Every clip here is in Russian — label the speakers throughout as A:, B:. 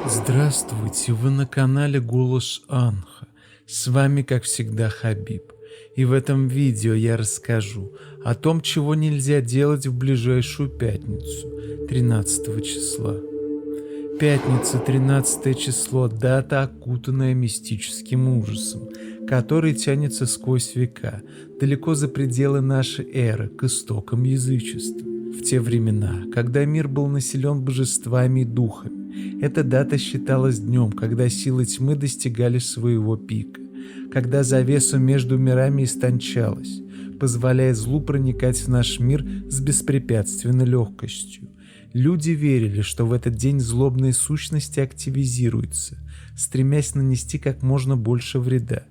A: Здравствуйте, вы на канале Голос Анха. С вами, как всегда, Хабиб. И в этом видео я расскажу о том, чего нельзя делать в ближайшую пятницу, 13 числа. Пятница, 13 число, дата, окутанная мистическим ужасом, который тянется сквозь века, далеко за пределы нашей эры, к истокам язычества. В те времена, когда мир был населен божествами и духами, эта дата считалась днем, когда силы тьмы достигали своего пика, когда завеса между мирами истончалась, позволяя злу проникать в наш мир с беспрепятственной легкостью. Люди верили, что в этот день злобные сущности активизируются, стремясь нанести как можно больше вреда.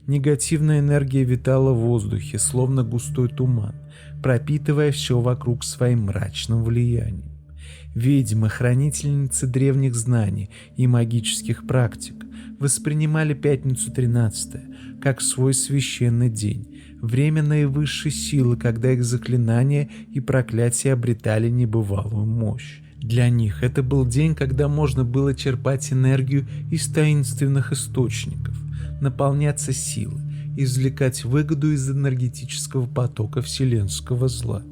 A: Негативная энергия витала в воздухе, словно густой туман, пропитывая все вокруг своим мрачным влиянием. Ведьмы, хранительницы древних знаний и магических практик, воспринимали пятницу 13 как свой священный день, время наивысшей силы, когда их заклинания и проклятия обретали небывалую мощь. Для них это был день, когда можно было черпать энергию из таинственных источников, наполняться силой, извлекать выгоду из энергетического потока вселенского зла.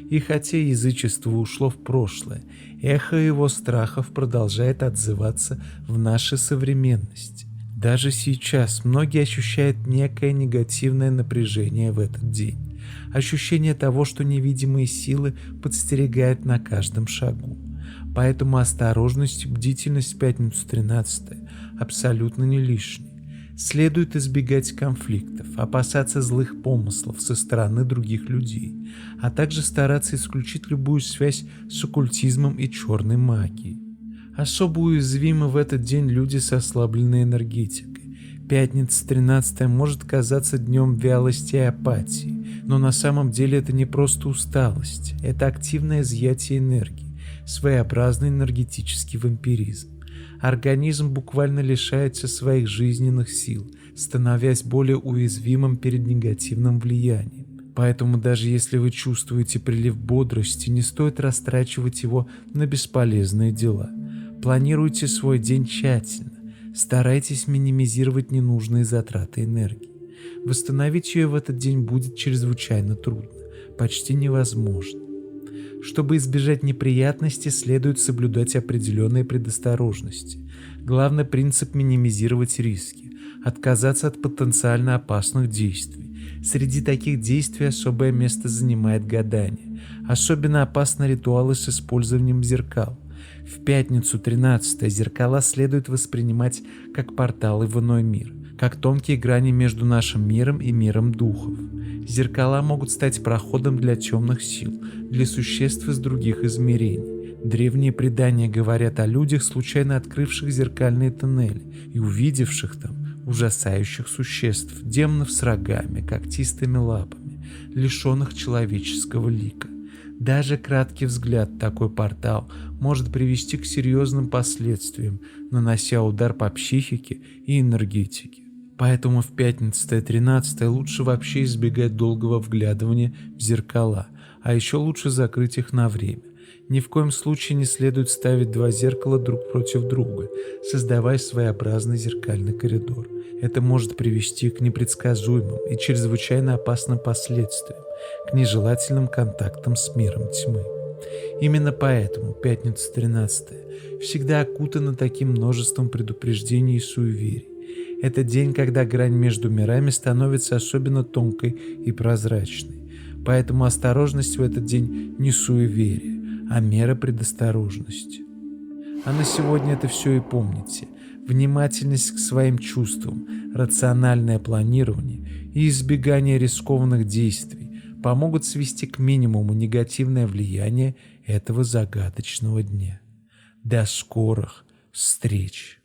A: И хотя язычество ушло в прошлое, эхо его страхов продолжает отзываться в нашей современности. Даже сейчас многие ощущают некое негативное напряжение в этот день. Ощущение того, что невидимые силы подстерегают на каждом шагу. Поэтому осторожность и бдительность в пятницу 13 абсолютно не лишние. Следует избегать конфликтов, опасаться злых помыслов со стороны других людей, а также стараться исключить любую связь с оккультизмом и черной магией. Особо уязвимы в этот день люди с ослабленной энергетикой. Пятница 13 может казаться днем вялости и апатии, но на самом деле это не просто усталость, это активное изъятие энергии, своеобразный энергетический вампиризм. Организм буквально лишается своих жизненных сил, становясь более уязвимым перед негативным влиянием. Поэтому даже если вы чувствуете прилив бодрости, не стоит растрачивать его на бесполезные дела. Планируйте свой день тщательно, старайтесь минимизировать ненужные затраты энергии. Восстановить ее в этот день будет чрезвычайно трудно, почти невозможно. Чтобы избежать неприятностей, следует соблюдать определенные предосторожности. Главный принцип — минимизировать риски, отказаться от потенциально опасных действий. Среди таких действий особое место занимает гадание. Особенно опасны ритуалы с использованием зеркал. В пятницу 13 зеркала следует воспринимать как порталы в иной мир, как тонкие грани между нашим миром и миром духов. Зеркала могут стать проходом для темных сил, для существ из других измерений. Древние предания говорят о людях, случайно открывших зеркальные тоннели и увидевших там ужасающих существ, демонов с рогами, когтистыми лапами, лишенных человеческого лика. Даже краткий взгляд в такой портал может привести к серьезным последствиям, нанося удар по психике и энергетике. Поэтому в пятницу 13 лучше вообще избегать долгого вглядывания в зеркала, а еще лучше закрыть их на время. Ни в коем случае не следует ставить два зеркала друг против друга, создавая своеобразный зеркальный коридор. Это может привести к непредсказуемым и чрезвычайно опасным последствиям, к нежелательным контактам с миром тьмы. Именно поэтому пятница 13 всегда окутана таким множеством предупреждений и суеверий. Это день, когда грань между мирами становится особенно тонкой и прозрачной. Поэтому осторожность в этот день не суеверие, а мера предосторожности. А на сегодня это все и помните. Внимательность к своим чувствам, рациональное планирование и избегание рискованных действий помогут свести к минимуму негативное влияние этого загадочного дня. До скорых встреч!